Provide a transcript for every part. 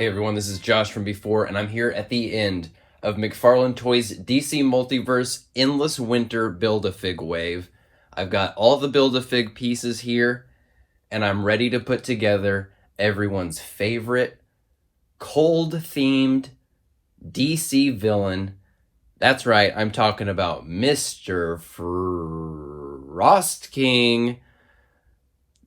Hey everyone, this is Josh from Before, and I'm here at the end of McFarlane Toys DC Multiverse Endless Winter Build-A-Fig Wave. I've got all the Build-A-Fig pieces here, and I'm ready to put together everyone's favorite cold-themed DC villain. That's right, I'm talking about Mr. Frost King.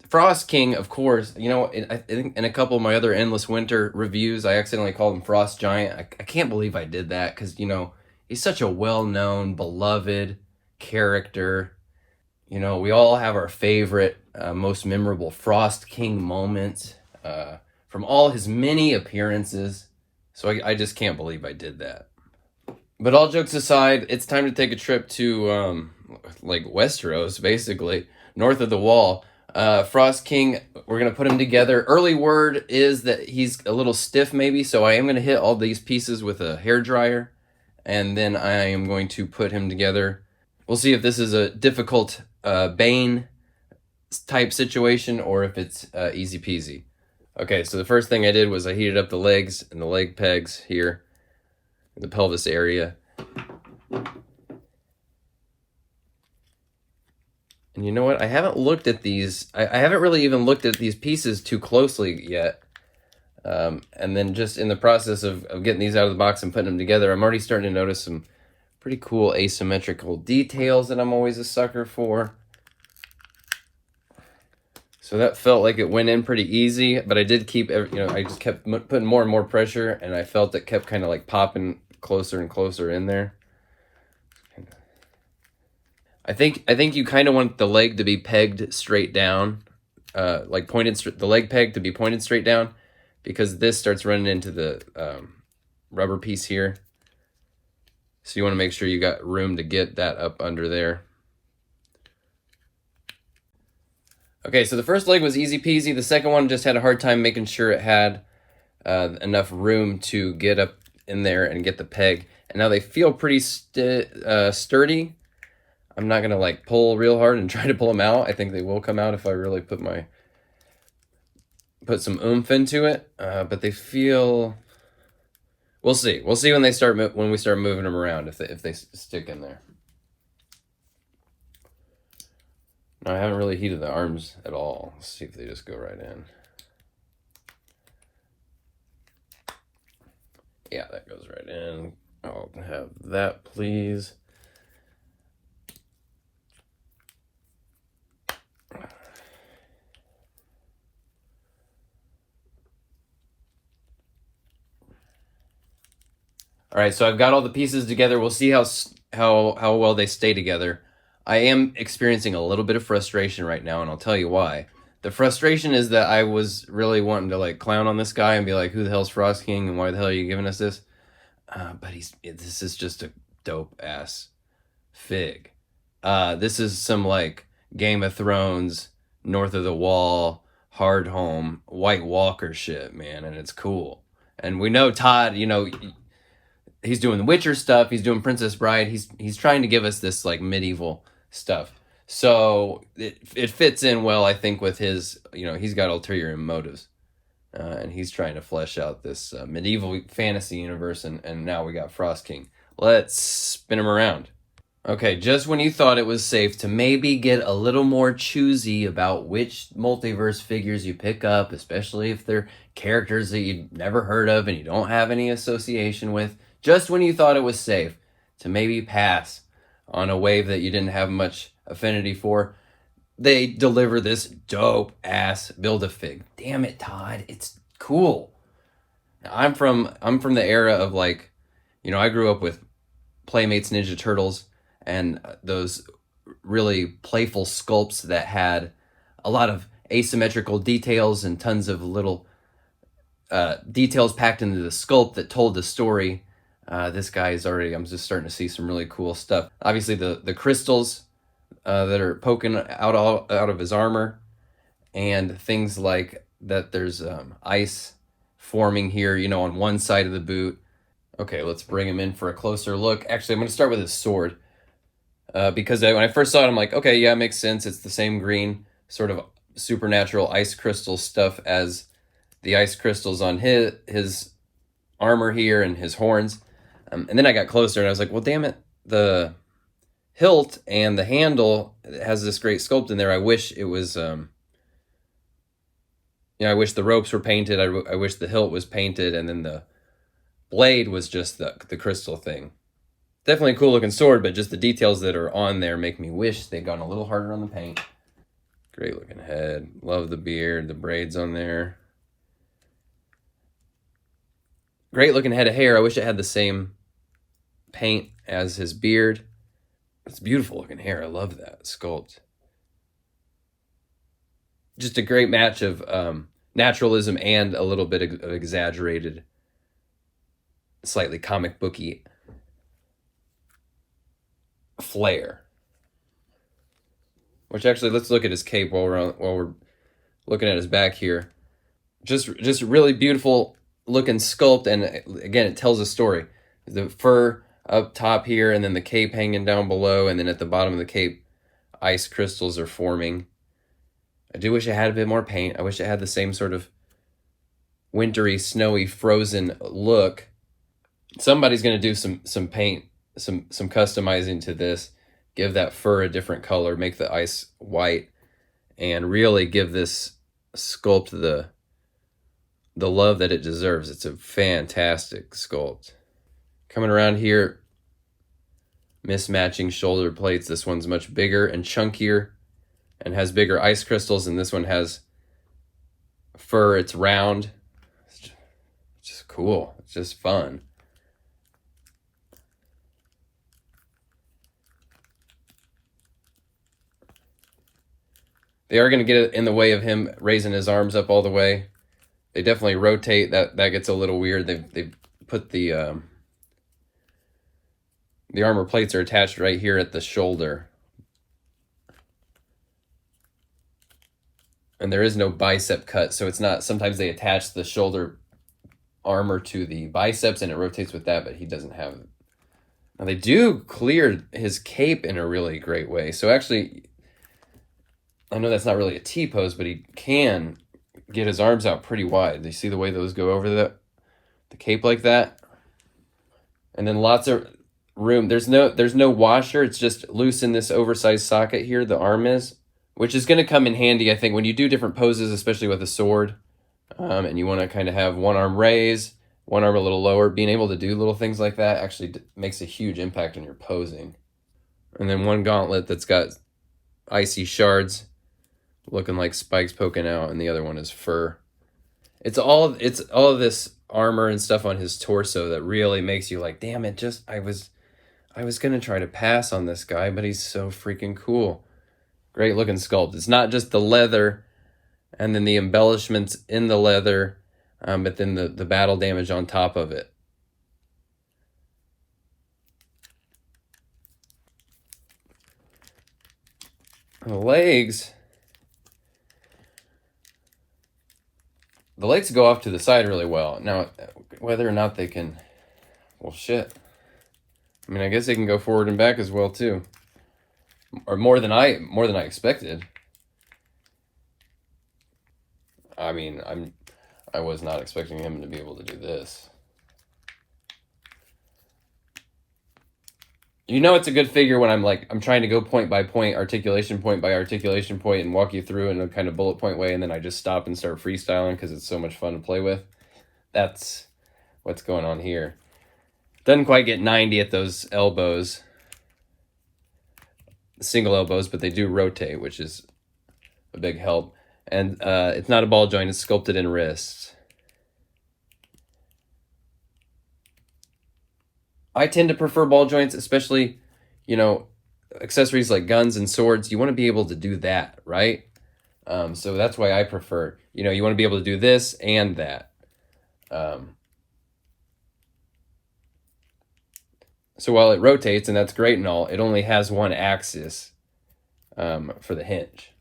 Frost King, of course, you know, I think in a couple of my other Endless Winter reviews, I accidentally called him Frost Giant. I can't believe I did that because, you know, he's such a well-known, beloved character. You know, we all have our favorite, most memorable Frost King moments from all his many appearances. So I just can't believe I did that. But all jokes aside, it's time to take a trip to, like, Westeros, basically, north of the Wall. Frost King, we're going to put him together. Early word is that he's a little stiff maybe, so I am going to hit all these pieces with a hairdryer, and then I am going to put him together. We'll see if this is a difficult Bane type situation or if it's easy peasy. Okay, so the first thing I did was I heated up the legs and the leg pegs here, in the pelvis area. And you know what? I haven't looked at these. I haven't really even looked at these pieces too closely yet. And then just in the process of getting these out of the box and putting them together, I'm already starting to notice some pretty cool asymmetrical details that I'm always a sucker for. So that felt like it went in pretty easy, but I did keep, I just kept putting more and more pressure, and I felt it kept kind of like popping closer and closer in there. I think you kind of want the leg to be pegged straight down, like the leg peg to be pointed straight down, because this starts running into the rubber piece here. So you want to make sure you got room to get that up under there. Okay, so the first leg was easy peasy. The second one just had a hard time making sure it had enough room to get up in there and get the peg. And now they feel pretty sturdy. I'm not going to like pull real hard and try to pull them out. I think they will come out if I really put some oomph into it. But they feel, we'll see. We'll see when we start moving them around if they stick in there. Now, I haven't really heated the arms at all. Let's see if they just go right in. Yeah, that goes right in. I'll have that, please. All right, so I've got all the pieces together. We'll see how well they stay together. I am experiencing a little bit of frustration right now, and I'll tell you why. The frustration is that I was really wanting to like clown on this guy and be like, "Who the hell's Frost King, and why the hell are you giving us this?" But this is just a dope ass fig. This is some like Game of Thrones, North of the Wall, Hard Home, White Walker shit, man, and it's cool. And we know Todd, you know, he's doing the Witcher stuff. He's doing Princess Bride. He's trying to give us this like medieval stuff. So it fits in well, I think, with his, you know, he's got ulterior motives. And he's trying to flesh out this medieval fantasy universe. And now we got Frost King. Let's spin him around. Okay, just when you thought it was safe to maybe get a little more choosy about which multiverse figures you pick up, especially if they're characters that you've never heard of and you don't have any association with, just when you thought it was safe to maybe pass on a wave that you didn't have much affinity for, they deliver this dope-ass Build-A-Fig. Damn it, Todd. It's cool. Now, I'm from the era of, like, you know, I grew up with Playmates Ninja Turtles and those really playful sculpts that had a lot of asymmetrical details and tons of little details packed into the sculpt that told the story. This guy is already, I'm just starting to see some really cool stuff. Obviously the crystals that are poking out of his armor, and things like that there's ice forming here, you know, on one side of the boot. Okay, let's bring him in for a closer look. Actually, I'm going to start with his sword. Because when I first saw it, I'm like, okay, yeah, it makes sense. It's the same green, sort of supernatural ice crystal stuff as the ice crystals on his armor here and his horns. And then I got closer and I was like, well, damn it, the hilt and the handle has this great sculpt in there. I wish it was, I wish the ropes were painted. I wish the hilt was painted, and then the blade was just the crystal thing. Definitely a cool looking sword, but just the details that are on there make me wish they'd gone a little harder on the paint. Great looking head. Love the beard, the braids on there. Great looking head of hair. I wish it had the same paint as his beard. It's beautiful looking hair. I love that sculpt. Just a great match of naturalism and a little bit of exaggerated, slightly comic booky flair. Which actually, let's look at his cape while we're looking at his back here. Just really beautiful looking sculpt, and again, it tells a story. The fur up top here, and then the cape hanging down below, and then at the bottom of the cape, ice crystals are forming. I do wish it had a bit more paint. I wish it had the same sort of wintry, snowy, frozen look. Somebody's going to do some paint, some customizing to this, give that fur a different color, make the ice white, and really give this sculpt the love that it deserves. It's a fantastic sculpt. Coming around here, mismatching shoulder plates. This one's much bigger and chunkier and has bigger ice crystals, and this one has fur. It's round. It's just cool. It's just fun. They are going to get in the way of him raising his arms up all the way. They definitely rotate. That gets a little weird. They put the armor plates are attached right here at the shoulder. And there is no bicep cut, so it's not, sometimes they attach the shoulder armor to the biceps and it rotates with that, but he doesn't have it. Now they do clear his cape in a really great way. So actually, I know that's not really a T-pose, but he can get his arms out pretty wide. You see the way those go over the cape like that? And then lots of room. There's no washer. It's just loose in this oversized socket here, the arm is, which is going to come in handy, I think, when you do different poses, especially with a sword, and you want to kind of have one arm raised, one arm a little lower. Being able to do little things like that actually makes a huge impact on your posing. And then one gauntlet that's got icy shards looking like spikes poking out, and the other one is fur. It's all of this armor and stuff on his torso that really makes you like, damn it, I was gonna try to pass on this guy, but he's so freaking cool. Great looking sculpt. It's not just the leather and then the embellishments in the leather, but then the battle damage on top of it. The legs go off to the side really well. Now, whether or not they can, well, shit. I mean, I guess they can go forward and back as well too, or more than I expected. I mean, I was not expecting him to be able to do this. You know, it's a good figure when I'm trying to go point by point, articulation point by articulation point, and walk you through in a kind of bullet point way, and then I just stop and start freestyling because it's so much fun to play with. That's what's going on here. Doesn't quite get 90 at those elbows, single elbows, but they do rotate, which is a big help. And it's not a ball joint, it's sculpted in wrists. I tend to prefer ball joints, especially, accessories like guns and swords. You want to be able to do that, right? So that's why I prefer, you want to be able to do this and that. So while it rotates, and that's great and all, it only has one axis for the hinge.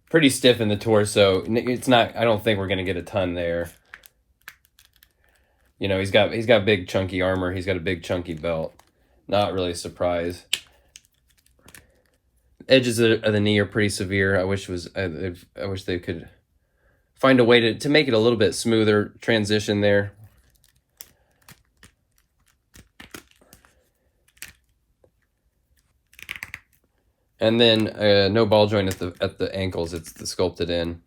Pretty stiff in the torso. It's not, I don't think we're going to get a ton there. He's got big chunky armor. He's got a big chunky belt. Not really a surprise. Edges of the knee are pretty severe. I wish I wish they could find a way to make it a little bit smoother transition there. And then no ball joint at the ankles. It's the sculpted in.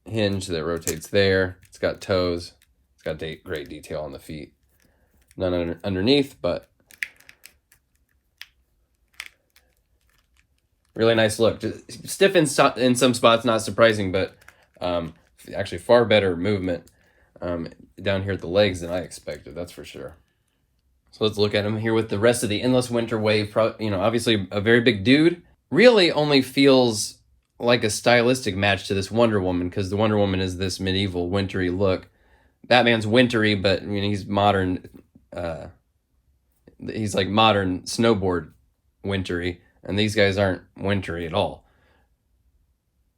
Hinge that rotates there. It's got toes. It's got great detail on the feet. None underneath, but really nice look. Just stiff in some spots, not surprising, but actually far better movement down here at the legs than I expected. That's for sure. So let's look at him here with the rest of the Endless Winter Wave. You know, obviously a very big dude. Really only feels like a stylistic match to this Wonder Woman, because the Wonder Woman is this medieval wintry look. Batman's wintry, but I mean, he's modern. He's like modern snowboard wintry, and these guys aren't wintry at all.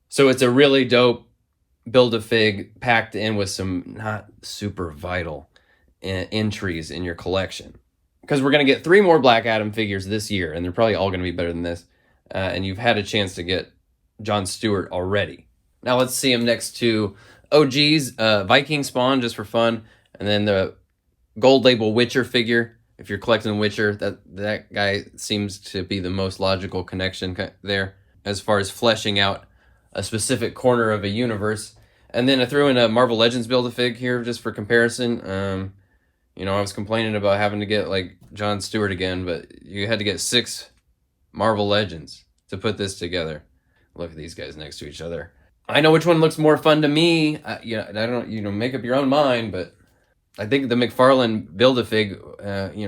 So it's a really dope Build-A-Fig packed in with some not super vital entries in your collection. Because we're going to get 3 more Black Adam figures this year, and they're probably all going to be better than this. And you've had a chance to get John Stewart already. Now let's see him next to OG's Viking Spawn, just for fun. And then the gold label Witcher figure. If you're collecting Witcher, that guy seems to be the most logical connection there, as far as fleshing out a specific corner of a universe. And then I threw in a Marvel Legends Build-A-Fig here just for comparison. You know, I was complaining about having to get like John Stewart again, but you had to get 6 Marvel Legends to put this together. Look at these guys next to each other. I know which one looks more fun to me. I don't, make up your own mind, but I think the McFarlane Build-A-Fig,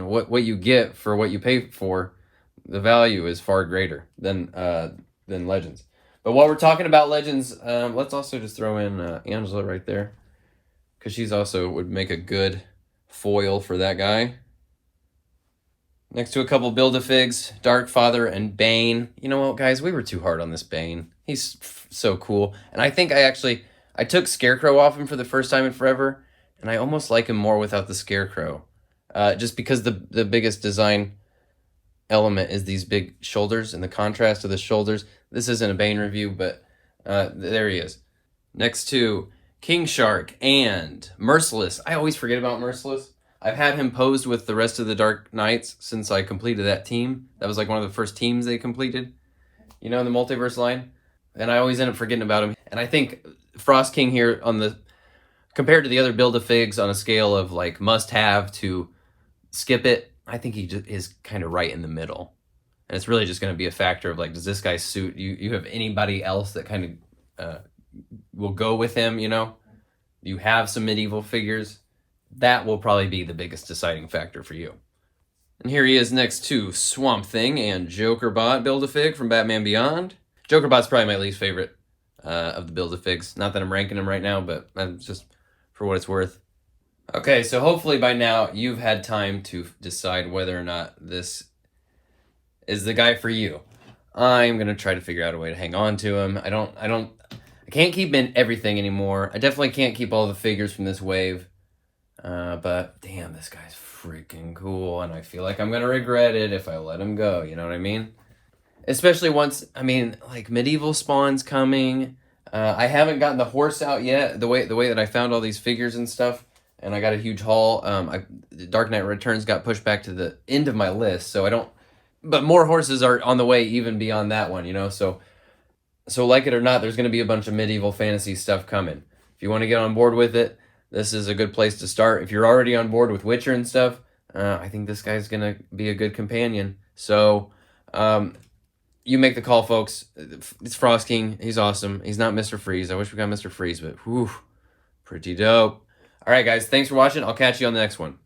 what you get for what you pay for, the value is far greater than Legends. But while we're talking about Legends, let's also just throw in Angela right there, because she's also would make a good foil for that guy. Next to a couple Build-A-Figs, Darkfather and Bane. You know what, guys? We were too hard on this Bane. He's so cool. And I think I took Scarecrow off him for the first time in forever, and I almost like him more without the Scarecrow. Just because the biggest design element is these big shoulders and the contrast of the shoulders. This isn't a Bane review, but there he is. Next to King Shark and Merciless. I always forget about Merciless. I've had him posed with the rest of the Dark Knights since I completed that team. That was like one of the first teams they completed, in the Multiverse line. And I always end up forgetting about him. And I think Frost King here, compared to the other Build-A-Figs on a scale of like must-have to skip it, I think he just is kind of right in the middle. And it's really just going to be a factor of like, does this guy suit you? Have anybody else that kind of will go with him? You have some medieval figures. That will probably be the biggest deciding factor for you. And here he is next to Swamp Thing and Jokerbot Build-A-Fig from Batman Beyond. Jokerbot's probably my least favorite of the Build-A-Figs. Not that I'm ranking them right now, but just for what it's worth. Okay, so hopefully by now you've had time to decide whether or not this is the guy for you. I'm gonna try to figure out a way to hang on to him. I can't keep in everything anymore. I definitely can't keep all the figures from this wave. But damn, this guy's freaking cool, and I feel like I'm gonna regret it if I let him go. You know what I mean? Especially once, like Medieval Spawn's coming. I haven't gotten the horse out yet. The way that I found all these figures and stuff, and I got a huge haul. Dark Knight Returns got pushed back to the end of my list, so I don't. But more horses are on the way, even beyond that one. So like it or not, there's gonna be a bunch of medieval fantasy stuff coming. If you want to get on board with it, this is a good place to start. If you're already on board with Witcher and stuff, I think this guy's going to be a good companion. So, you make the call, folks. It's Frost King. He's awesome. He's not Mr. Freeze. I wish we got Mr. Freeze, but whew, pretty dope. All right, guys. Thanks for watching. I'll catch you on the next one.